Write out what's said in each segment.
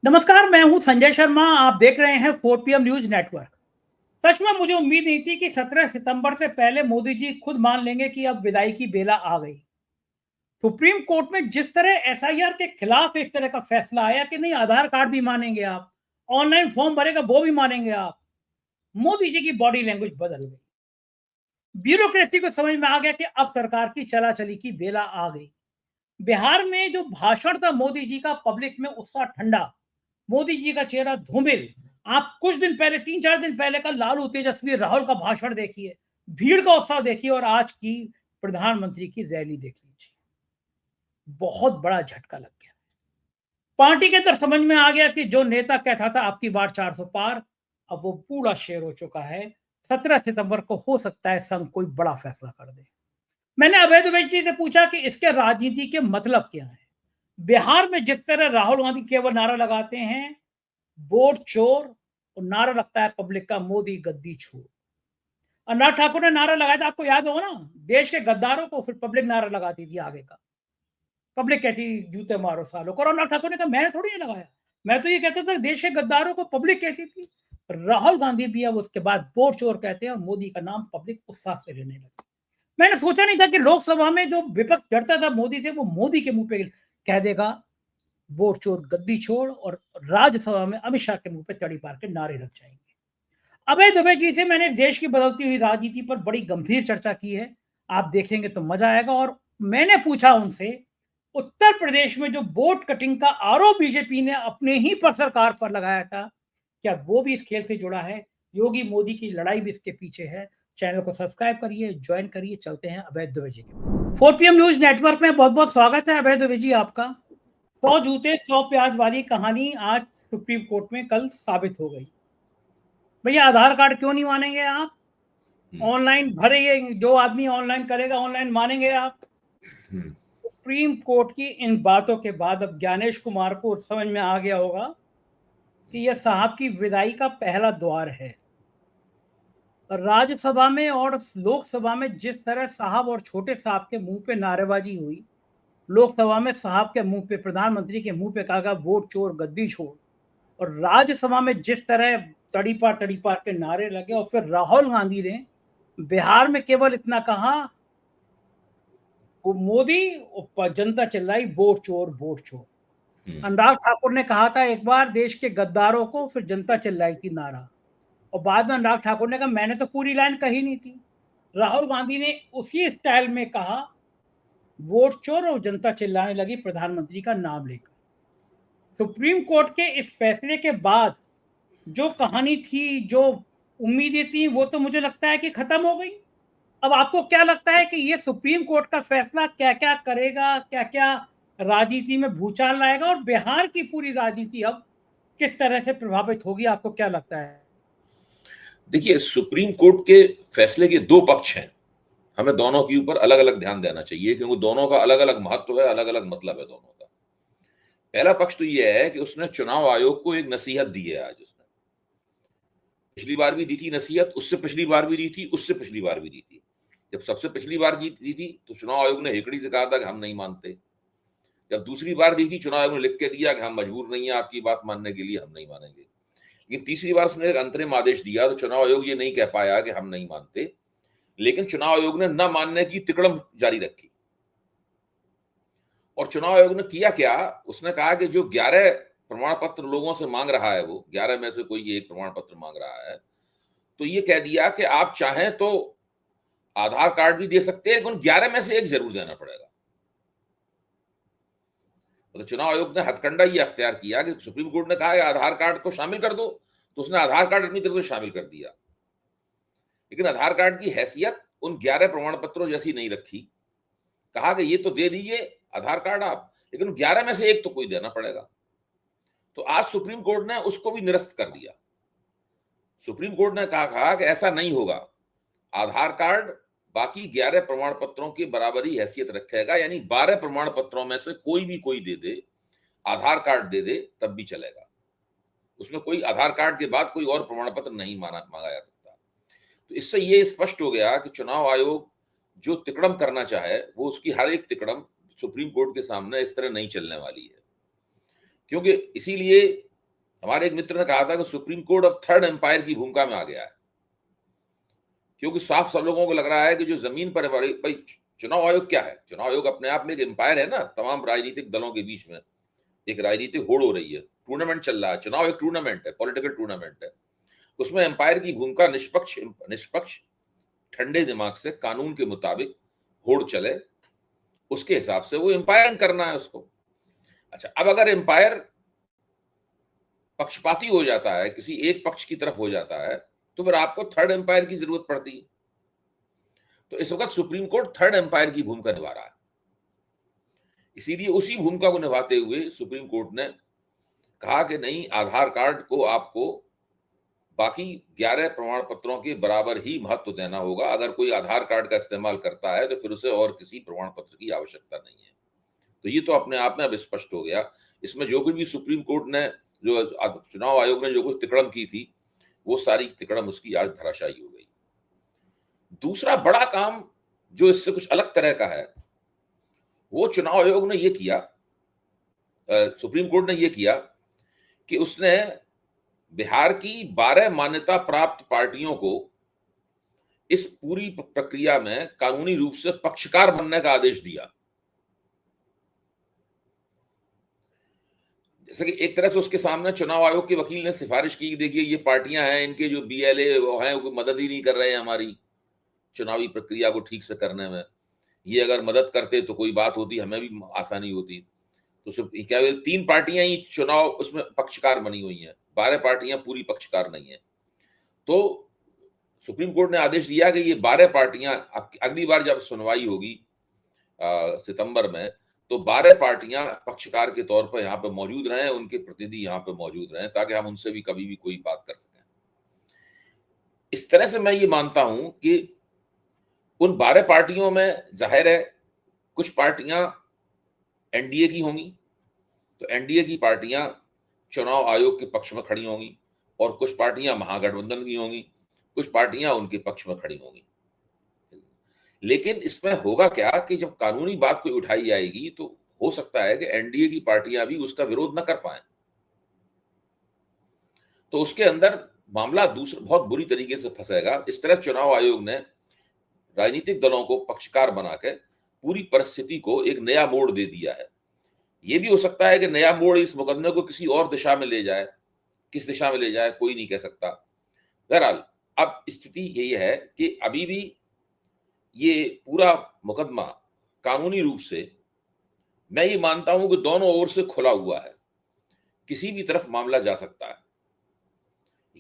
नमस्कार, मैं हूं संजय शर्मा। आप देख रहे हैं 4 PM न्यूज नेटवर्क। सच में मुझे उम्मीद नहीं थी कि 17 सितंबर से पहले मोदी जी खुद मान लेंगे कि अब विदाई की बेला आ गई। सुप्रीम कोर्ट में जिस तरह एसआईआर के खिलाफ एक तरह का फैसला आया कि नहीं, आधार कार्ड भी मानेंगे आप, ऑनलाइन फॉर्म भरेगा वो भी मानेंगे आप, मोदी जी की बॉडी लैंग्वेज बदल गई। ब्यूरोक्रेसी को समझ में आ गया कि अब सरकार की चला चली की बेला आ गई। बिहार में जो भाषण था मोदी जी का, पब्लिक में उत्साह ठंडा, मोदी जी का चेहरा धूमिल। आप कुछ दिन पहले, 3-4 दिन पहले का लालू तेजस्वी राहुल का भाषण देखिए, भीड़ का उत्साह देखिए, और आज की प्रधानमंत्री की रैली देख लीजिए। बहुत बड़ा झटका लग गया। पार्टी के अंदर समझ में आ गया कि जो नेता कहता था आपकी बार 400 पार, अब वो पूरा शेर हो चुका है। 17 सितंबर को हो सकता है संघ कोई बड़ा फैसला कर दे। मैंने अभय दुबे जी से पूछा कि इसके राजनीति के मतलब क्या है। बिहार में जिस तरह राहुल गांधी केवल नारा लगाते हैं वोट चोर, और नारा लगता है पब्लिक का मोदी गद्दी छोड़। अनुराग ठाकुर ने नारा लगाया था, आपको याद होगा ना, देश के गद्दारों को, फिर पब्लिक नारा लगाती थी आगे का। पब्लिक कहती जूते मारो सालों को, और अनुराग ठाकुर ने कहा मैंने थोड़ी नहीं लगाया, मैं तो ये कहता था देश के गद्दारों को पब्लिक कहती थी। राहुल गांधी भी अब उसके बाद वोट चोर कहते हैं, और मोदी का नाम पब्लिक उत्साह से लेने लगी। मैंने सोचा नहीं था कि लोकसभा में जो विपक्ष डरता था मोदी से, वो मोदी के मुंह पे कह देगा वोट चोर गद्दी छोड़, और राज्यसभा में अमित शाह के मुंह पे तड़ी पार के नारे लग जाएंगे। अभय दुबे जी से मैंने देश की बदलती हुई राजनीति पर बड़ी गंभीर चर्चा की है। आप देखेंगे तो मजा आएगा। और मैंने पूछा उनसे, उत्तर प्रदेश में जो वोट कटिंग का आरोप बीजेपी ने अपने ही पर सरकार पर लगाया था, क्या वो भी इस खेल से जुड़ा है? योगी मोदी की लड़ाई भी इसके पीछे है। चैनल को सब्सक्राइब करिए, ज्वाइन करिए। चलते हैं अभय दुबे जी के 4 PM न्यूज नेटवर्क में बहुत बहुत स्वागत है अभय दुबे जी आपका। 100 जूते 100 प्याज वाली कहानी आज सुप्रीम कोर्ट में कल साबित हो गई। भैया आधार कार्ड क्यों नहीं मानेंगे आप? ऑनलाइन भरे, जो आदमी ऑनलाइन करेगा ऑनलाइन मानेंगे आप? सुप्रीम कोर्ट की इन बातों के बाद अब ज्ञानेश कुमार को समझ में आ गया होगा कि यह साहब की विदाई का पहला द्वार है। राज्यसभा में और लोकसभा में जिस तरह साहब और छोटे साहब के मुंह पे नारेबाजी हुई, लोकसभा में साहब के मुंह पे, प्रधानमंत्री के मुंह पे कहा वोट चोर गद्दी छोड़, और राज्यसभा में जिस तरह तड़ी पार के नारे लगे, और फिर राहुल गांधी ने बिहार में केवल इतना कहा, वो मोदी और जनता चिल्लाई वोट चोर वोट चोर। अनुराग ठाकुर ने कहा था एक बार देश के गद्दारों को, फिर जनता चिल्लाई थी नारा, और बाद में अनुराग ठाकुर ने कहा मैंने तो पूरी लाइन कही नहीं थी। राहुल गांधी ने उसी स्टाइल में कहा वोट चोर, और जनता चिल्लाने लगी प्रधानमंत्री का नाम लेकर। सुप्रीम कोर्ट के इस फैसले के बाद जो कहानी थी, जो उम्मीदें थी, वो तो मुझे लगता है कि खत्म हो गई। अब आपको क्या लगता है कि ये सुप्रीम कोर्ट का फैसला क्या क्या करेगा, क्या क्या राजनीति में भूचाल लाएगा, और बिहार की पूरी राजनीति अब किस तरह से प्रभावित होगी? आपको क्या लगता है? देखिए, सुप्रीम कोर्ट के फैसले के दो पक्ष हैं। हमें दोनों के ऊपर अलग अलग ध्यान देना चाहिए, क्योंकि दोनों का अलग अलग महत्व है, अलग अलग मतलब है दोनों का। पहला पक्ष तो यह है कि उसने चुनाव आयोग को एक नसीहत दी है। आज उसने पिछली बार भी दी थी नसीहत, उससे पिछली बार भी दी थी, उससे पिछली बार भी दी थी। जब सबसे पिछली बार दी थी तो चुनाव आयोग ने हेकड़ी से कहा था कि हम नहीं मानते। जब दूसरी बार दी थी, चुनाव आयोग ने लिख के दिया कि हम मजबूर नहीं है आपकी बात मानने के लिए, हम नहीं मानेंगे। लेकिन तीसरी बार उसने एक अंतरिम आदेश दिया तो चुनाव आयोग ये नहीं कह पाया कि हम नहीं मानते, लेकिन चुनाव आयोग ने न मानने की तिकड़म जारी रखी। और चुनाव आयोग ने किया क्या, उसने कहा कि जो 11 प्रमाण पत्र लोगों से मांग रहा है, वो 11 में से कोई एक प्रमाण पत्र मांग रहा है, तो ये कह दिया कि आप चाहें तो आधार कार्ड भी दे सकते हैं, लेकिन 11 में से एक जरूर देना पड़ेगा। तो चुनाव आयोग ने हथकंडा ये अख्तियार किया कि सुप्रीम कोर्ट ने कहा कि आधार कार्ड को शामिल कर दो, तो उसने आधार कार्ड अपनी तरफ से शामिल कर दिया। लेकिन आधार कार्ड की हैसियत उन 11 प्रमाण पत्रों जैसी नहीं रखी। कहा कि ये तो दे दीजिए आधार कार्ड आप, लेकिन 11 में से एक तो कोई देना पड़ेगा। तो आज सुप्रीम कोर्ट ने उसको भी निरस्त कर दिया। सुप्रीम कोर्ट ने कहा कि ऐसा नहीं होगा, आधार कार्ड बाकी 11 प्रमाण पत्रों की बराबरी हैसियत रखेगा, यानी 12 प्रमाण पत्रों में से कोई भी कोई दे दे, आधार कार्ड दे दे, तब भी चलेगा। उसमें कोई आधार कार्ड के बाद कोई और प्रमाण पत्र नहीं मांगा जा सकता। तो इससे ये स्पष्ट हो गया कि चुनाव आयोग जो तिकड़म करना चाहे, वो उसकी हर एक तिकड़म सुप्रीम कोर्ट के सामने इस तरह नहीं चलने वाली है। क्योंकि इसीलिए हमारे एक मित्र ने कहा था कि सुप्रीम कोर्ट अब थर्ड एम्पायर की भूमिका में आ गया है, क्योंकि साफ सब लोगों को लग रहा है कि जो जमीन पर भाई चुनाव आयोग क्या है, चुनाव आयोग अपने आप में एक एम्पायर है ना, तमाम राजनीतिक दलों के बीच में एक राजनीतिक होड़ हो रही है, टूर्नामेंट चल रहा है, चुनाव एक टूर्नामेंट है, पॉलिटिकल टूर्नामेंट है। उसमें एम्पायर की भूमिका निष्पक्ष ठंडे दिमाग से कानून के मुताबिक होड़ चले, उसके हिसाब से वो एम्पायरिंग करना है उसको। अच्छा, अब अगर एम्पायर पक्षपाती हो जाता है, किसी एक पक्ष की तरफ हो जाता है, तो फिर आपको थर्ड एम्पायर की जरूरत पड़ती है। तो इस वक्त सुप्रीम कोर्ट थर्ड एम्पायर की भूमिका निभा रहा है। इसीलिए उसी भूमिका को निभाते हुए सुप्रीम कोर्ट ने कहा कि नहीं, आधार कार्ड को आपको बाकी 11 प्रमाण पत्रों के बराबर ही महत्व देना होगा। अगर कोई आधार कार्ड का इस्तेमाल करता है तो फिर उसे और किसी प्रमाण पत्र की आवश्यकता नहीं है। तो ये तो अपने आप में अब स्पष्ट हो गया। इसमें जो कुछ भी सुप्रीम कोर्ट ने, जो चुनाव आयोग ने जो कुछ तिकड़म की थी, वो सारी तिकड़म उसकी आज धराशायी हो गई। दूसरा बड़ा काम जो इससे कुछ अलग तरह का है, वो चुनाव आयोग ने ये किया, सुप्रीम कोर्ट ने ये किया कि उसने बिहार की 12 मान्यता प्राप्त पार्टियों को इस पूरी प्रक्रिया में कानूनी रूप से पक्षकार बनने का आदेश दिया। जैसे कि एक तरह से उसके सामने चुनाव आयोग के वकील ने सिफारिश की, देखिए ये पार्टियां हैं, इनके जो BLA वो हैं, वो मदद ही नहीं कर रहे हैं हमारी चुनावी प्रक्रिया को ठीक से करने में। ये अगर मदद करते तो कोई बात होती, हमें भी आसानी होती। तो सिर्फ क्या 3 पार्टियां ही चुनाव उसमें पक्षकार बनी हुई हैं, 12 पार्टियां पूरी पक्षकार नहीं है। तो सुप्रीम कोर्ट ने आदेश दिया कि ये 12 पार्टियां, अगली बार जब सुनवाई होगी सितंबर में, तो 12 पार्टियां पक्षकार के तौर पर यहाँ पे मौजूद रहें, उनके प्रतिनिधि यहाँ पे मौजूद रहें, ताकि हम उनसे भी कभी भी कोई बात कर सकें। इस तरह से मैं ये मानता हूं कि उन 12 पार्टियों में जाहिर है कुछ पार्टियां NDA की होंगी, तो NDA की पार्टियां चुनाव आयोग के पक्ष में खड़ी होंगी, और कुछ पार्टियां महागठबंधन की होंगी, कुछ पार्टियां उनके पक्ष में खड़ी होंगी। लेकिन इसमें होगा क्या कि जब कानूनी बात कोई उठाई जाएगी तो हो सकता है कि NDA की पार्टियां भी उसका विरोध न कर पाए, तो उसके अंदर मामला दूसरा बहुत बुरी तरीके से फंसेगा। इस तरह चुनाव आयोग ने राजनीतिक दलों को पक्षकार बनाकर पूरी परिस्थिति को एक नया मोड़ दे दिया है। यह भी हो सकता है कि नया मोड़ इस मुकदमे को किसी और दिशा में ले जाए, किस दिशा में ले जाए कोई नहीं कह सकता। बहरहाल अब स्थिति यही है कि अभी भी ये पूरा मुकदमा कानूनी रूप से मैं ये मानता हूं कि दोनों ओर से खुला हुआ है, किसी भी तरफ मामला जा सकता है।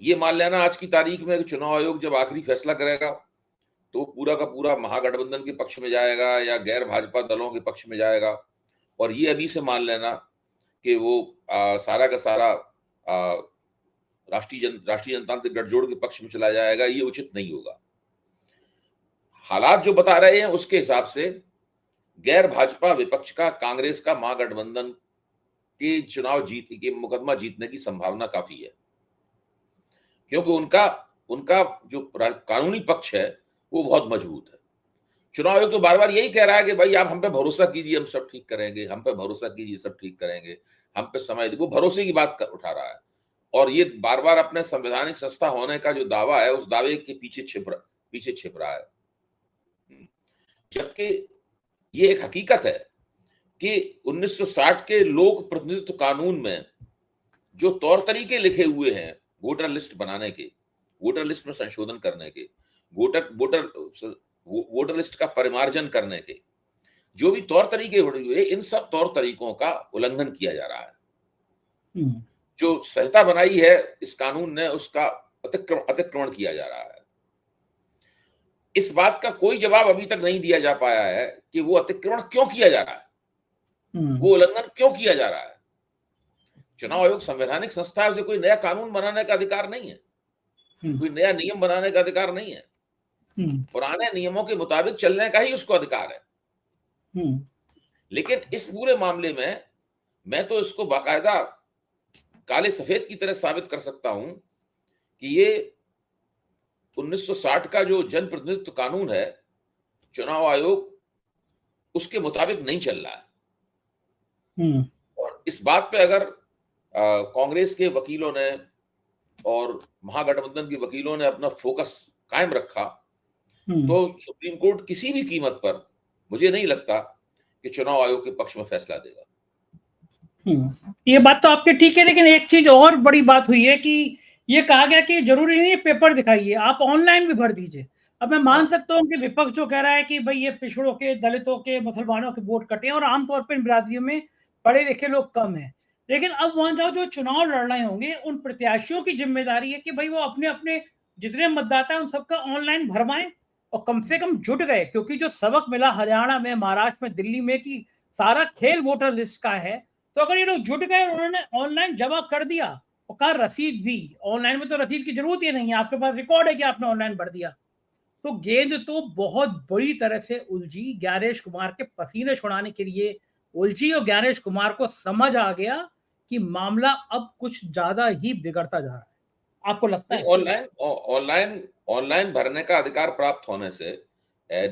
ये मान लेना आज की तारीख में चुनाव आयोग जब आखिरी फैसला करेगा तो पूरा का पूरा महागठबंधन के पक्ष में जाएगा या गैर भाजपा दलों के पक्ष में जाएगा, और ये अभी से मान लेना कि वो सारा का सारा राष्ट्रीय जनतांत्रिक गठजोड़ के पक्ष में चला जाएगा, ये उचित नहीं होगा। हालात जो बता रहे हैं उसके हिसाब से गैर भाजपा विपक्ष का, कांग्रेस का महागठबंधन के चुनाव के मुकदमा जीतने की संभावना काफी है, क्योंकि उनका जो कानूनी पक्ष है वो बहुत मजबूत है। चुनाव आयोग तो बार बार यही कह रहा है कि भाई आप हम पे भरोसा कीजिए, हम सब ठीक करेंगे, हम पे भरोसा कीजिए, सब ठीक करेंगे, हम पे समय, वो भरोसे की बात उठा रहा है, और ये बार बार अपने संवैधानिक संस्था होने का जो दावा है उस दावे के पीछे छिप रहा है। जबकि ये एक हकीकत है कि 1960 के लोक प्रतिनिधित्व कानून में जो तौर तरीके लिखे हुए हैं वोटर लिस्ट बनाने के, वोटर लिस्ट में संशोधन करने के, वोटर लिस्ट का परिमार्जन करने के, जो भी तौर तरीके हुए, इन सब तौर तरीकों का उल्लंघन किया जा रहा है। जो संहिता बनाई है इस कानून ने, उसका अतिक्रमण किया जा रहा है। इस बात का कोई जवाब अभी तक नहीं दिया जा पाया है कि वो अतिक्रमण क्यों किया जा रहा है, वो उल्लंघन क्यों किया जा रहा है। चुनाव आयोग संवैधानिक संस्था है, उसे कोई नया कानून बनाने का अधिकार नहीं है, कोई नया नियम बनाने का अधिकार नहीं है, पुराने नियमों के मुताबिक चलने का ही उसको अधिकार है। लेकिन इस पूरे मामले में मैं तो इसको बाकायदा काले सफेद की तरह साबित कर सकता हूं कि ये 1960 का जो जनप्रतिनिधित्व कानून है, चुनाव आयोग उसके मुताबिक नहीं चल रहा है। और इस बात पे अगर कांग्रेस के वकीलों ने और महागठबंधन के वकीलों ने अपना फोकस कायम रखा तो सुप्रीम कोर्ट किसी भी कीमत पर मुझे नहीं लगता कि चुनाव आयोग के पक्ष में फैसला देगा। ये बात तो आपकी ठीक है, लेकिन एक चीज और बड़ी बात हुई है कि ये कहा गया कि जरूरी नहीं है पेपर दिखाइए, आप ऑनलाइन भी भर दीजिए। अब मैं मान सकता हूँ कि विपक्ष जो कह रहा है कि भाई ये पिछड़ों के, दलितों के, मुसलमानों के वोट कटे हैं और आमतौर पर इन बिरादरियों में पढ़े लिखे लोग कम हैं, लेकिन अब वहां जाओ जो चुनाव लड़ रहे होंगे उन प्रत्याशियों की जिम्मेदारी है कि भाई वो अपने अपने जितने मतदाता है उन सबका ऑनलाइन भरवाएं और कम से कम जुट गए। क्योंकि जो सबक मिला हरियाणा में, महाराष्ट्र में, दिल्ली में कि सारा खेल वोटर लिस्ट का है, तो अगर ये लोग जुट गए और उन्होंने ऑनलाइन जमा कर दिया और कहा रसीद भी, ऑनलाइन में तो रसीद की जरूरत ही नहीं है, आपके पास रिकॉर्ड है कि आपने ऑनलाइन भर दिया, तो गेंद तो बहुत बुरी तरह से उलझी। ज्ञानेश कुमार के पसीने छुड़ाने के लिए उलझी और ज्ञानेश कुमार को समझ आ गया कि मामला अब कुछ ज्यादा ही बिगड़ता जा रहा है। आपको लगता नहीं, है? ऑनलाइन भरने का अधिकार प्राप्त होने से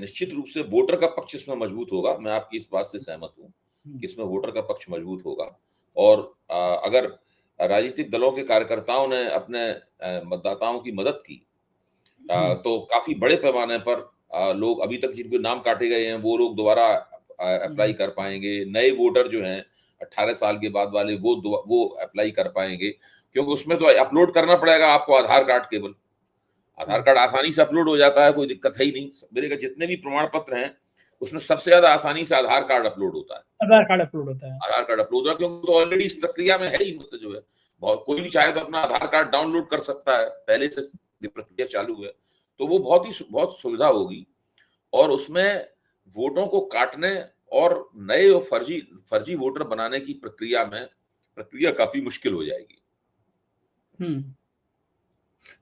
निश्चित रूप से वोटर का पक्ष इसमें मजबूत होगा। मैं आपकी इस बात से सहमत हूँ कि इसमें वोटर का पक्ष मजबूत होगा। और अगर राजनीतिक दलों के कार्यकर्ताओं ने अपने मतदाताओं की मदद की तो काफी बड़े पैमाने पर लोग अभी तक जिनके नाम काटे गए हैं वो लोग दोबारा अप्लाई कर पाएंगे। नए वोटर जो हैं 18 साल के बाद वाले वो अप्लाई कर पाएंगे, क्योंकि उसमें तो अपलोड करना पड़ेगा आपको आधार कार्ड। केवल आधार कार्ड आसानी से अपलोड हो जाता है, कोई दिक्कत है ही नहीं। मेरे का जितने भी प्रमाण पत्र हैं उसमें सबसे ज्यादा आसानी से आधार कार्ड अपलोड होता है। आधार कार्ड अपलोड होता है, आधार कार्ड अपलोड होता है, क्योंकि तो ऑलरेडी इस प्रक्रिया में है ही। मतलब जो है कोई भी चाहे तो अपना आधार कार्ड डाउनलोड कर सकता है, पहले से प्रक्रिया चालू है, तो वो बहुत सुविधा होगी। और उसमें वोटों को काटने और नए और फर्जी वोटर बनाने की प्रक्रिया काफी मुश्किल हो जाएगी।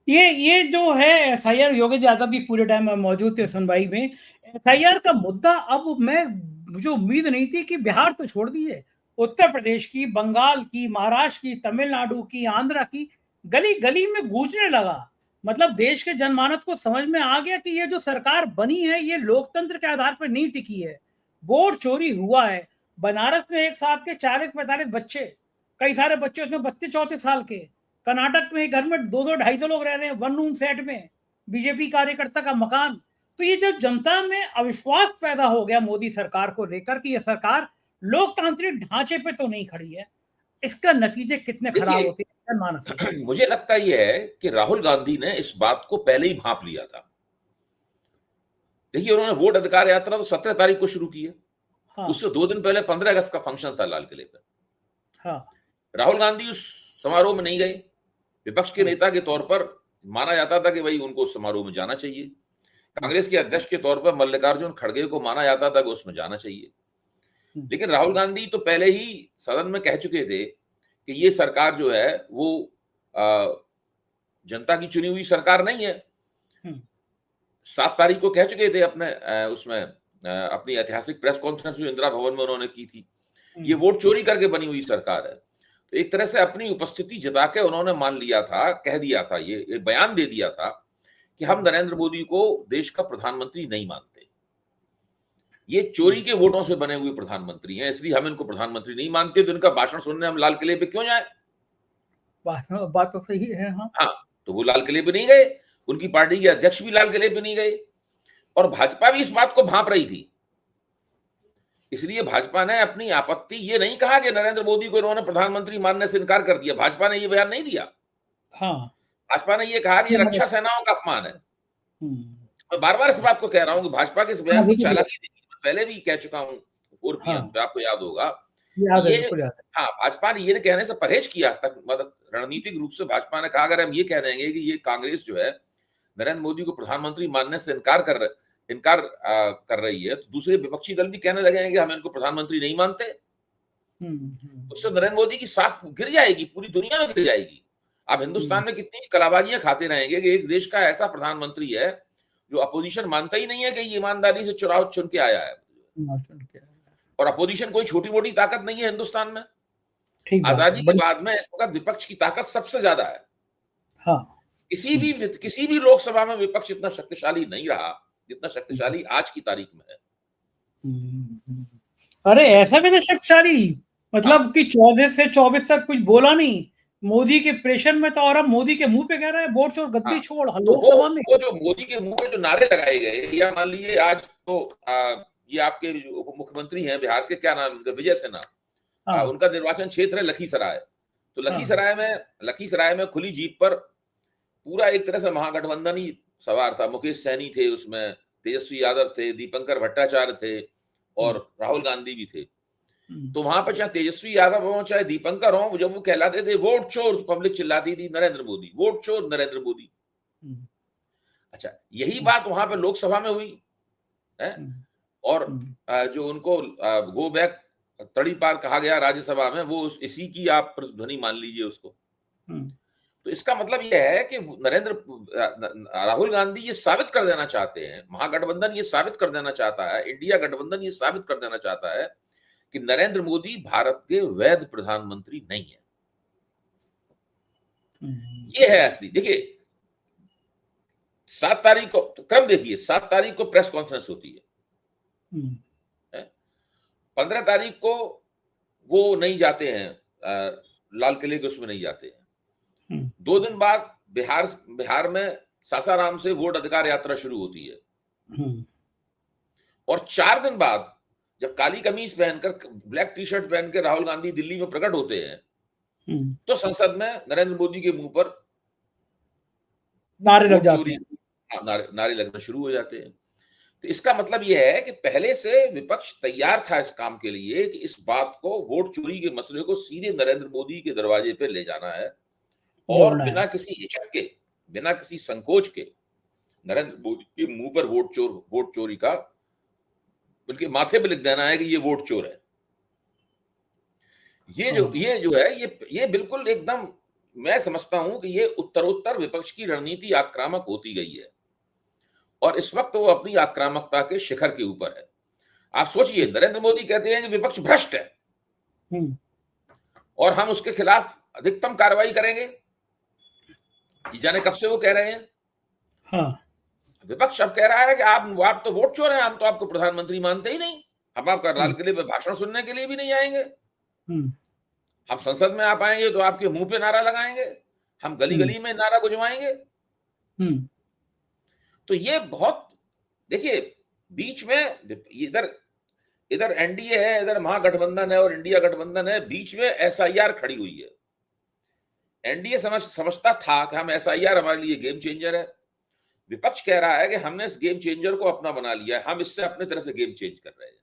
ये जो है एसआईआर, योगी यादव भी पूरे टाइम मौजूद थे सुनवाई में। एसआईआर का मुद्दा अब मुझे उम्मीद नहीं थी कि बिहार तो छोड़ दीजिए, उत्तर प्रदेश की, बंगाल की, महाराष्ट्र की, तमिलनाडु की, आंध्रा की गली गली में गूंजने लगा। मतलब देश के जनमानस को समझ में आ गया कि ये जो सरकार बनी है ये लोकतंत्र के आधार पर नहीं टिकी है, वोट चोरी हुआ है। बनारस में एक साथ के 40-45 बच्चे, कई सारे बच्चे उसमें 32-34 साल के। कर्नाटक में घर में 200-250 लोग रह रहे हैं, वन रूम सेट में, बीजेपी कार्यकर्ता का मकान। तो ये जो जनता में अविश्वास पैदा हो गया मोदी सरकार को लेकर कि यह सरकार लोकतांत्रिक ढांचे पे तो नहीं खड़ी है, इसका नतीजे कितने खराब होते हैं मानस। मुझे लगता यह है कि राहुल गांधी ने इस बात को पहले ही भांप लिया था। देखिए, उन्होंने वोट अधिकार यात्रा तो 17 तारीख को शुरू की है। हाँ। उससे 2 दिन पहले 15 अगस्त का फंक्शन था लाल किले पर। हाँ। राहुल गांधी उस समारोह में नहीं गए। विपक्ष के नेता के तौर पर माना जाता था कि भाई उनको उस समारोह में जाना चाहिए। कांग्रेस के अध्यक्ष के तौर पर मल्लिकार्जुन खड़गे को माना जाता था कि उसमें जाना चाहिए। लेकिन राहुल गांधी तो पहले ही सदन में कह चुके थे कि ये सरकार जो है वो जनता की चुनी हुई सरकार नहीं है। 7 तारीख को कह चुके थे अपने उसमें अपनी ऐतिहासिक प्रेस कॉन्फ्रेंस जो इंदिरा भवन में उन्होंने की थी, ये वोट चोरी करके बनी हुई सरकार है। तो एक तरह से अपनी उपस्थिति जता के उन्होंने मान लिया था, कह दिया था, ये बयान दे दिया था कि हम नरेंद्र मोदी को देश का प्रधानमंत्री नहीं मानते। ये चोरी के वोटों से बने हुए प्रधानमंत्री हैं, इसलिए हम इनको प्रधानमंत्री नहीं मानते। तो इनका भाषण सुनने हम लाल किले पे क्यों जाए? बात तो सही है। हाँ, तो वो लाल किले पे नहीं गए, उनकी पार्टी के अध्यक्ष भी लाल किले पे नहीं गए, और भाजपा भी इस बात को भांप रही थी। इसलिए भाजपा ने अपनी आपत्ति ये नहीं कहा कि नरेंद्र मोदी को इन्होंने प्रधानमंत्री मानने से इनकार कर दिया। भाजपा ने ये बयान नहीं दिया। हाँ, भाजपा ने ये कहा कि रक्षा सेनाओं का अपमान है। मैं बार-बार इस बात को कह रहा हूं कि भाजपा के इस बयान की चालाकी पहले भी कह चुका हूं, और आपको याद होगा। हाँ, भाजपा ने ये कहने से परहेज किया तक, मतलब रणनीतिक रूप से भाजपा ने कहा अगर हम ये कह देंगे कि ये कांग्रेस जो है नरेंद्र मोदी को प्रधानमंत्री मानने से इनकार कर रही है, तो दूसरे विपक्षी दल भी कहने लगेंगे कि हम इनको प्रधानमंत्री नहीं मानते। उससे नरेंद्र मोदी की साख गिर जाएगी, पूरी दुनिया में गिर जाएगी। आप हिंदुस्तान में कितनी कलाबाजियां खाते रहेंगे कि एक देश का ऐसा प्रधानमंत्री है जो अपोजिशन मानता ही नहीं है कि ये ईमानदारी से चुनाव चुन के आया है। और अपोजिशन कोई छोटी मोटी ताकत नहीं है हिंदुस्तान में। आजादी के बाद में इस वक्त विपक्ष की ताकत सबसे ज्यादा है। हाँ। किसी भी लोकसभा में विपक्ष इतना शक्तिशाली नहीं रहा जितना शक्तिशाली आज की तारीख में है। अरे ऐसा भी तो शक्तिशाली मतलब कि 14 से 24 तक कुछ बोला नहीं, मोदी के प्रेशर में था और अब मोदी के मुंह पे कह रहा है वोट छोड़, गद्दी छोड़, तो लोकसभा में। वो जो मोदी के मुंह पे जो नारे लगाए गए, या मान लीजिए आज तो ये आपके उप मुख्यमंत्री हैं बिहार के, क्या नाम उनका, विजय सिन्हा, हाँ उनका निर्वाचन क्षेत्र है लखीसराय। तो लखीसराय में खुली जीप पर पूरा एक तरह से महागठबंधन ही सवार था। मुकेश सहनी थे उसमें, तेजस्वी यादव थे, दीपंकर भट्टाचार्य थे और राहुल गांधी भी थे। तो वहां पर चाहे तेजस्वी यादव हो चाहे दीपंकर हो, जब वो कहलाते थे वोट चोर, तो पब्लिक चिल्लाती थी नरेंद्र मोदी, वोट चोर नरेंद्र मोदी। अच्छा, यही बात वहां पर लोकसभा में हुई है, और जो उनको गो बैक तड़ी पार कहा गया राज्यसभा में, वो इसी की आप प्रतिध्वनि मान लीजिए उसको। तो इसका मतलब यह है कि राहुल गांधी ये साबित कर देना चाहते हैं, महागठबंधन ये साबित कर देना चाहता है, इंडिया गठबंधन ये साबित कर देना चाहता है कि नरेंद्र मोदी भारत के वैध प्रधानमंत्री नहीं है। ये है असली। देखिए 7 तारीख को क्रम देखिए, 7 तारीख को प्रेस कॉन्फ्रेंस होती है, 15 तारीख को वो नहीं जाते हैं लाल किले के, उसमें नहीं जाते हैं। 2 दिन बाद बिहार में सासाराम से वोट अधिकार यात्रा शुरू होती है, और 4 दिन बाद जब काली कमीज पहनकर, ब्लैक टी शर्ट पहनकर राहुल गांधी दिल्ली में प्रकट होते हैं, तो संसद में नरेंद्र मोदी के मुंह पर नारे लग जाते हैं, नारे लगना शुरू हो जाते हैं। तो इसका मतलब यह है कि पहले से विपक्ष तैयार था इस काम के लिए कि इस बात को, वोट चोरी के मसले को सीधे नरेंद्र मोदी के दरवाजे पे ले जाना है, और बिना किसी हिचक के, बिना किसी संकोच के नरेंद्र मोदी के मुंह पर वोट चोरी का, उनके माथे पे लिख देना है कि ये वोट चोर है। ये जो है ये बिल्कुल एकदम, मैं समझता हूं कि ये उत्तरोत्तर विपक्ष की रणनीति आक्रामक होती गई है, और इस वक्त वो अपनी आक्रामकता के शिखर के ऊपर है। आप सोचिए, नरेंद्र मोदी कहते हैं कि विपक्ष भ्रष्ट है, और हम उसके खिलाफ अधिकतम कार्रवाई करेंगे। जाने कब से वो कह रहे हैं। हाँ। विपक्ष अब कह रहा है कि आप तो वोट चोर हैं, हम तो आपको प्रधानमंत्री मानते ही नहीं, हम आपका लाल किले पे भाषण सुनने के लिए भी नहीं आएंगे, हम संसद में आप आएंगे तो आपके मुंह पे नारा लगाएंगे, हम गली गली में नारा गुजवाएंगे। तो ये बहुत, देखिए बीच में इधर एनडीए है, इधर महागठबंधन है और इंडिया गठबंधन है, बीच में एसआईआर खड़ी हुई है। एनडीए समझता था कि हम एसआईआर हमारे लिए गेम चेंजर है, विपक्ष कह रहा है कि हमने इस गेम चेंजर को अपना बना लिया है, हम इससे अपने तरह से गेम चेंज कर रहे हैं।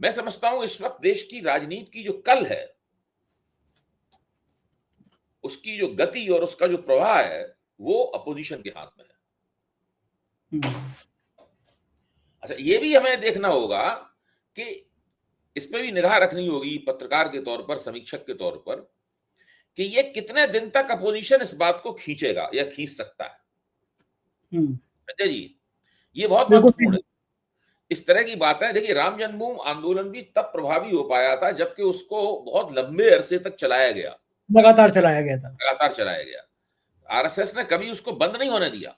मैं समझता हूं इस वक्त देश की राजनीति की जो कल है, उसकी जो गति और उसका जो प्रवाह है, वो अपोजिशन के हाथ में है। अच्छा, ये भी हमें देखना होगा कि इसमें भी निगाह रखनी होगी पत्रकार के तौर पर, समीक्षक के तौर पर, कि ये कितने दिन तक अपोजिशन इस बात को खींचेगा या खींच सकता है। संजय जी, ये बहुत महत्वपूर्ण है। इस तरह की बात है, देखिए राम जन्मभूमि आंदोलन भी तब प्रभावी हो पाया था जबकि उसको बहुत लंबे अरसे तक चलाया गया, लगातार चलाया गया। आरएसएस ने कभी उसको बंद नहीं होने दिया।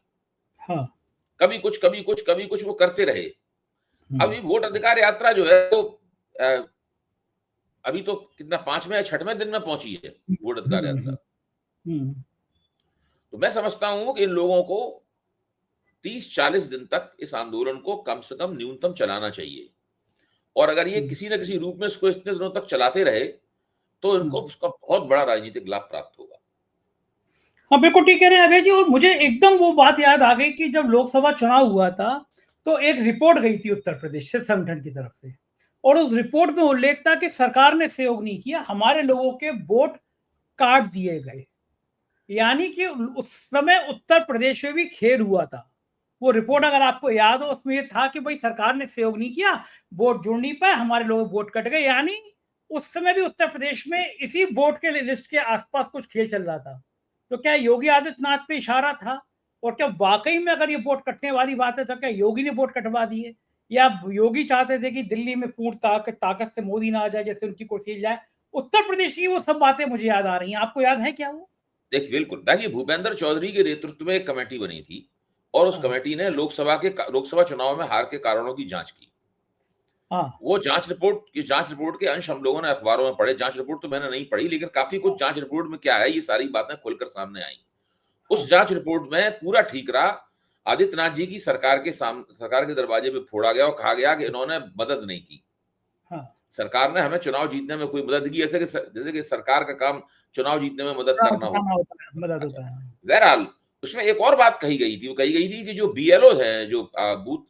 हाँ। कभी कुछ वो करते रहे। अभी वोट अधिकार यात्रा जो है वो अभी तो कितना 5वें या 6वें दिन में पहुंची है वोट अधिकार यात्रा। तो मैं समझता हूं कि इन लोगों को 30-40 दिन तक इस आंदोलन को कम से कम न्यूनतम चलाना चाहिए, और अगर ये किसी न किसी रूप में इसको इतने दिनों तक चलाते रहे तो इनको उसका बहुत बड़ा राजनीतिक लाभ प्राप्त होगा। हाँ बिल्कुल ठीक कह रहे हैं अभय जी। और मुझे एकदम वो बात याद आ गई कि जब लोकसभा चुनाव हुआ था तो एक रिपोर्ट गई थी उत्तर प्रदेश शिव संगठन की तरफ से, और उस रिपोर्ट में उल्लेख था कि सरकार ने सहयोग नहीं किया, हमारे लोगों के वोट काट दिए गए। यानी कि उस समय उत्तर प्रदेश में भी खेल हुआ था। वो रिपोर्ट अगर आपको याद हो, उसमें ये था कि भाई सरकार ने सहयोग नहीं किया, वोट जुड़ नहीं पाए, हमारे लोग वोट कट गए। यानी उस समय भी उत्तर प्रदेश में इसी वोट के लिस्ट के आसपास कुछ खेल चल रहा था। तो क्या योगी आदित्यनाथ पे इशारा था, और क्या वाकई में अगर ये वोट कटने वाली बात है तो क्या योगी ने वोट कटवा दिए, या योगी चाहते थे कि दिल्ली में पूर्ण ताकत से मोदी ना आ जाए, जैसे उनकी कुर्सी जाए। उत्तर प्रदेश की वो सब बातें मुझे याद आ रही हैं, आपको याद है क्या वो? देखिए बिल्कुल, देखिए भूपेंद्र चौधरी के नेतृत्व में एक कमेटी बनी थी, और उस कमेटी ने लोकसभा चुनाव में हार के कारणों की जांच की। हाँ, वो जांच रिपोर्ट के अंश हम लोगों ने अखबारों में पढ़े। जांच रिपोर्ट तो मैंने नहीं पढ़ी, लेकिन काफी कुछ जांच रिपोर्ट में क्या है, ये सारी बातें खुलकर सामने आई। उस हाँ, जांच रिपोर्ट में पूरा ठीक रहा, आदित्यनाथ जी की सरकार के दरवाजे पे फोड़ा गया और कहा गया कि इन्होंने मदद नहीं की। हाँ। सरकार ने हमें चुनाव जीतने में कोई मदद की, जैसे कि सरकार का काम चुनाव जीतने में मदद चुनाव करना हो। जिताना होता है, मदद अच्छा, होता है। बहरहाल उसमें एक और बात कही गई थी। वो कही गई थी कि जो बीएलओ हैं, बूथ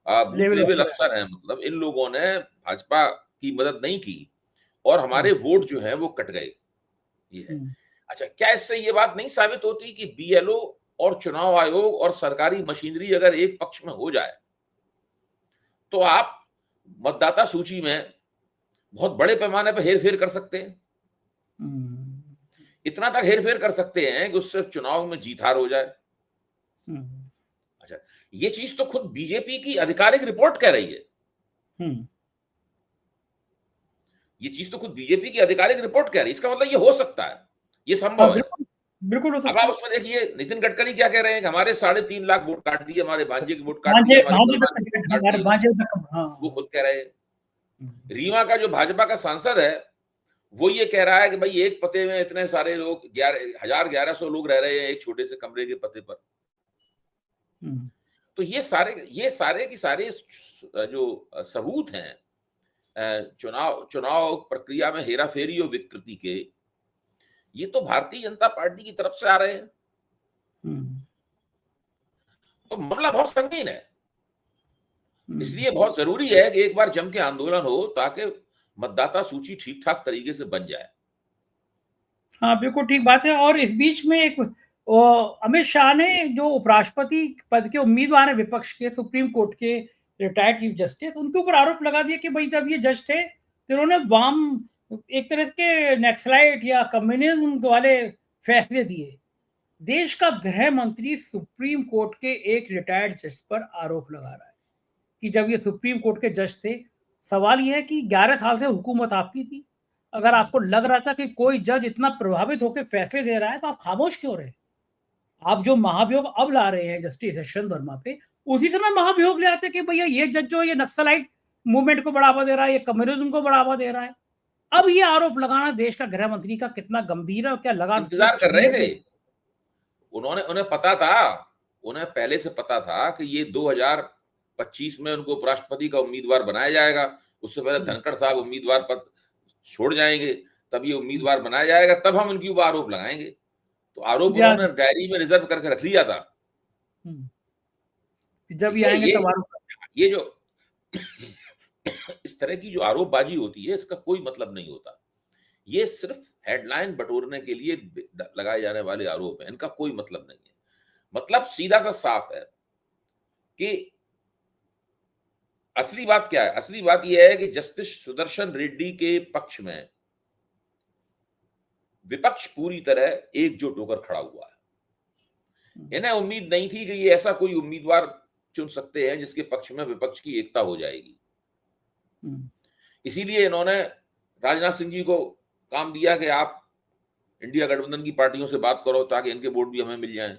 लेवल लेवल ऑफिसर है। अफसर हैं, मतलब इन लोगों ने भाजपा की मदद नहीं की और हुँ, हमारे वोट जो हैं वो कट गए। ये है। हुँ, अच्छा, क्या इससे ये बात नहीं साबित होती कि बीएलओ और चुनाव आयोग और सरकारी मशीनरी अगर एक पक्ष में हो जाए तो आप मतदाता सूची में बहुत बड़े पैमाने पर हेरफेर कर सकते हैं। हुँ, इतना तक हेरफेर कर सकते हैं कि उससे चुनाव में जीत हार हो जाए। हुँ, अच्छा, ये चीज तो खुद बीजेपी की आधिकारिक रिपोर्ट कह रही है। हुँ। ये चीज तो खुद बीजेपी की आधिकारिक रिपोर्ट कह रही है। इसका मतलब ये हो सकता है, ये हाँ, संभव है। बिल्कुल, बिल्कुल हो अब सकता आप है। उसमें देखिए नितिन गडकरी क्या कह रहे हैं कि हमारे 3.5 लाख वोट काट दिए, हमारे भांजे की वोट काट दिए, भांजे हमारे भांजे तक परवाने का की वोट टिकट काट हमारे दिए। भांजे तक का वो हाँ। खुद कह रहे हैं। हुँ, रीवा का जो भाजपा का सांसद है, वो ये कह रहा है कि भाई एक पते में इतने सारे लोग, 1100 लोग रह रहे हैं एक छोटे से कमरे के पते पर। हुँ, तो ये सारे की सारे जो सबूत हैं चुनाव चुनाव प्रक्रिया में हेराफेरी और विकृति के, ये तो भारतीय जनता पार्टी की तरफ से आ रहे हैं। हुँ, तो मामला बहुत संगीन है। हुँ। इसलिए बहुत जरूरी है कि एक बार जम के आंदोलन हो ताकि मतदाता सूची ठीक ठाक तरीके से बन जाए। हाँ, बिल्कुल ठीक बात है और इस बीच में एक अमित शाह ने जो उपराष्ट्रपति पद के उम्मीदवार हैं विपक्ष के सुप्रीम कोर्ट के रिटायर्ड चीफ जस्टिस, उनके ऊपर आरोप लगा दिया कि भई जब ये जज थे, तो इन्होंने एक तरह के नक्सलाइट या कम्युनिज़्म वाले फैसले दिए। देश का गृह मंत्री सुप्रीम कोर्ट के एक रिटायर्ड जज पर आरोप लगा रहा है कि जब ये सुप्रीम कोर्ट के जज थे, सवाल ये है कि 11 साल से हुकूमत आपकी थी। अगर आपको लग रहा था कि कोई जज इतना प्रभावित होकर फैसले दे रहा है, तो आप खामोश क्यों रहे? आप जो महाभियोग अब ला रहे हैं जस्टिस यशवंत वर्मा पे, उसी समय महाभियोग ले आते कि भैया ये जज जो है ये नक्सलाइट मूवमेंट को बढ़ावा दे रहा है, ये कम्युनिज्म को बढ़ावा दे रहा है। अब ये आरोप लगाना देश का गृह मंत्री का कितना गंभीर है और क्या लगा इंतजार कर रहे थे। छीनने उन्हें पता था, उन्हें पहले से पता था कि ये 2025 में उनको उपराष्ट्रपति का उम्मीदवार बनाया जाएगा। उससे पहले हुँ, धनखड़ साहब उम्मीदवार पद छोड़ जाएंगे, तब ये हुँ, उम्मीदवार बनाया जाएगा, तब हम उनके ऊपर आरोप लगाएंगे। तो आरोप या उन्होंने डायरी में रिजर्व करके रख लिया था। हुँ, जब ये देखिए आएँगे तब आरोप ये जो इस तरह की जो आरोपबाजी होती है, इसका कोई मतलब नहीं होता। ये सिर्फ हेडलाइन बटोरने के लिए लगाए जाने वाले आरोप हैं, इनका कोई मतलब नहीं है। मतलब सीधा सा साफ है कि असली बात क्या है? असली बात यह है कि जस्टिस सुदर्शन रेड्डी के पक्ष में विपक्ष पूरी तरह एकजुट होकर खड़ा हुआ है। हुँ, इन्हें उम्मीद नहीं थी कि ये ऐसा कोई उम्मीदवार चुन सकते हैं जिसके पक्ष में विपक्ष की एकता हो जाएगी। हुँ, इसीलिए इन्होंने राजनाथ सिंह जी को काम दिया कि आप इंडिया गठबंधन की पार्टियों से बात करो ताकि इनके वोट भी हमें मिल जाएं।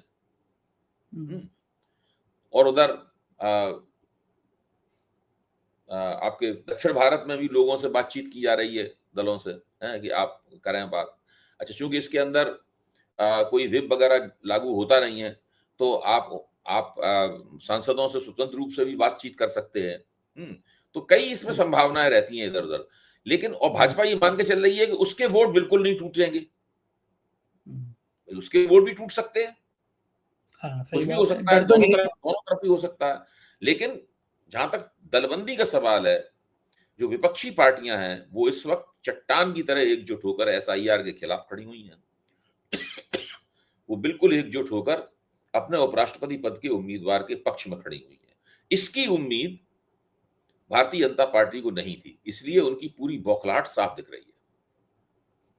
हुँ, और उधर आपके दक्षिण भारत में भी लोगों से बातचीत की जा रही है, दलों से, हैं कि आप करें बात। अच्छा, चूंकि इसके अंदर कोई व्हिप वगैरह लागू होता नहीं है, तो आप सांसदों से स्वतंत्र रूप से भी बातचीत कर सकते हैं। तो कई इसमें हुँ, संभावनाएं रहती हैं इधर उधर। लेकिन और हुँ, भाजपा ये मान के चल रही है कि उसके वोट बिल्कुल नहीं टूटेंगे। हुँ। उसके वोट भी टूट सकते हैं, हाँ, कुछ सही भी हो बात है। सकता है, डर तो यही है। दोनों तरफ भी हो सकता है। लेकिन जहां तक दलबंदी का सवाल है, जो विपक्षी पार्टियां हैं वो इस वक्त चट्टान की तरह एकजुट होकर एसआईआर के खिलाफ खड़ी हुई हैं। वो बिल्कुल एकजुट होकर अपने उपराष्ट्रपति पद के उम्मीदवार के पक्ष में खड़ी हुई है। इसकी उम्मीद भारतीय जनता पार्टी को नहीं थी, इसलिए उनकी पूरी बौखलाहट साफ दिख रही है।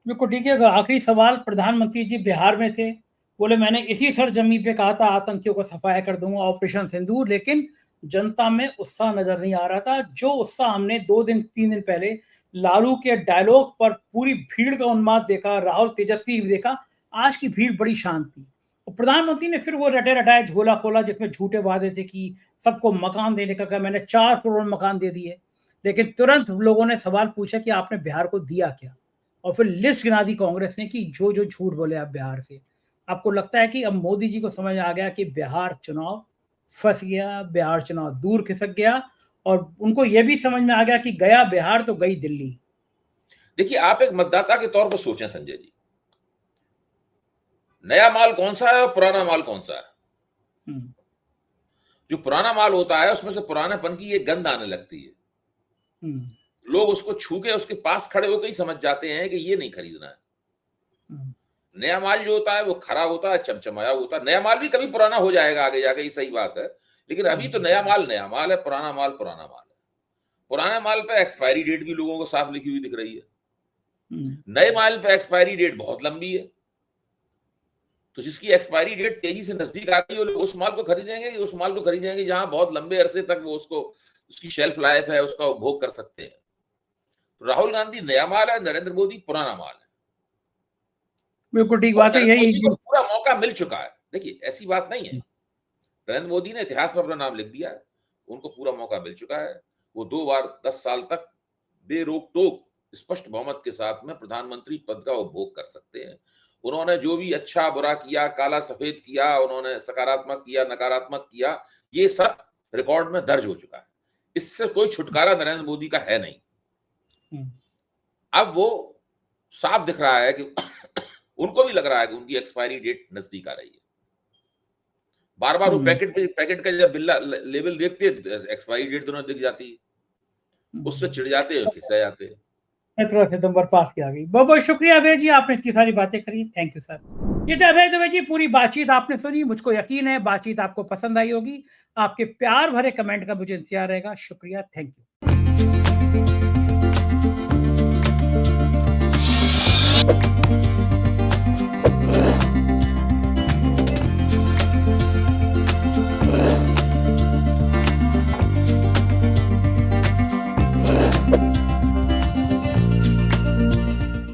बिल्कुल ठीक है। आखिरी सवाल, प्रधानमंत्री जी बिहार में थे, बोले मैंने इसी सरजमी पे कहा था आतंकियों को सफाया कर दूंगा, ऑपरेशन सिंदूर, लेकिन जनता में उत्साह नजर नहीं आ रहा था। जो उत्साह हमने 2 दिन 3 दिन पहले लालू के डायलॉग पर पूरी भीड़ का उन्माद देखा, राहुल तेजस्वी भी देखा, आज की भीड़ बड़ी शांत थी। और प्रधानमंत्री ने फिर वो रटे रटाए झोला खोला जिसमें झूठे वादे थे कि सबको मकान देने का, मैंने 4 करोड़ मकान दे दिए, लेकिन तुरंत लोगों ने सवाल पूछा कि आपने बिहार को दिया क्या, और फिर लिस्ट गिना दी कांग्रेस ने कि जो जो झूठ बोले आप बिहार से। आपको लगता है कि अब मोदी जी को समझ आ गया कि बिहार चुनाव फंस गया, बिहार चुनाव दूर खिसक गया, और उनको यह भी समझ में आ गया कि गया बिहार तो गई दिल्ली। देखिए, आप एक मतदाता के तौर पर सोचें संजय जी, नया माल कौन सा है और पुराना माल कौन सा है। जो पुराना माल होता है उसमें से पुरानेपन की एक गंध आने लगती है, लोग उसको छू के उसके पास खड़े होकर ही समझ जाते हैं कि ये नहीं खरीदना है। नया माल जो होता है वो खराब होता है, चमचमाया होता है। नया माल भी कभी पुराना हो जाएगा आगे जाके, ये सही बात है, लेकिन अभी तो नया माल है, पुराना माल पुराना माल है। पुराने माल पे एक्सपायरी डेट भी लोगों को साफ लिखी हुई दिख रही है, नए माल पे एक्सपायरी डेट बहुत लंबी है। तो जिसकी एक्सपायरी डेट तेजी से नजदीक आ रही है, लोग उस माल को खरीदेंगे जहां बहुत लंबे अरसे तक वो उसकी शेल्फ लाइफ है, उसका उपभोग कर सकते हैं। तो राहुल गांधी नया माल है, नरेंद्र मोदी पुराना माल है। बिल्कुल ठीक बात है। नरेंद्र मोदी यही को पूरा मौका मिल चुका है। देखिए, ऐसी बात नहीं है, नरेंद्र मोदी ने इतिहास में अपना नाम लिख दिया है, उनको पूरा मौका मिल चुका है। वो 2 बार 10 साल तक बेरोक टोक स्पष्ट बहुमत के साथ में प्रधानमंत्री पद का उपभोग कर सकते हैं। उन्होंने जो भी अच्छा बुरा किया, काला सफेद किया, उन्होंने सकारात्मक किया, नकारात्मक किया, ये सब रिकॉर्ड में दर्ज हो चुका है। इससे कोई छुटकारा नरेंद्र मोदी का है नहीं। अब वो साफ दिख रहा है कि उनको भी लग रहा है कि उनकी एक्सपायरी डेट नजदीक आ रही है। बार बार वो पैकेट का जब बिल्ला लेवल देखते हैं, एक्सपायरी डेट दोनों दिख जाती है, उससे चिढ़ जाते हैं, खिसा जाते हैं। 17 सितंबर पास की आ गई। बहुत बहुत शुक्रिया अभय जी, आपने इतनी सारी बातें करी, थैंक यू सर। ये तो अभय दुबे जी, पूरी बातचीत आपने सुनी, मुझको यकीन है बातचीत आपको पसंद आई होगी। आपके प्यार भरे कमेंट का मुझे इंतजार रहेगा। शुक्रिया, थैंक यू।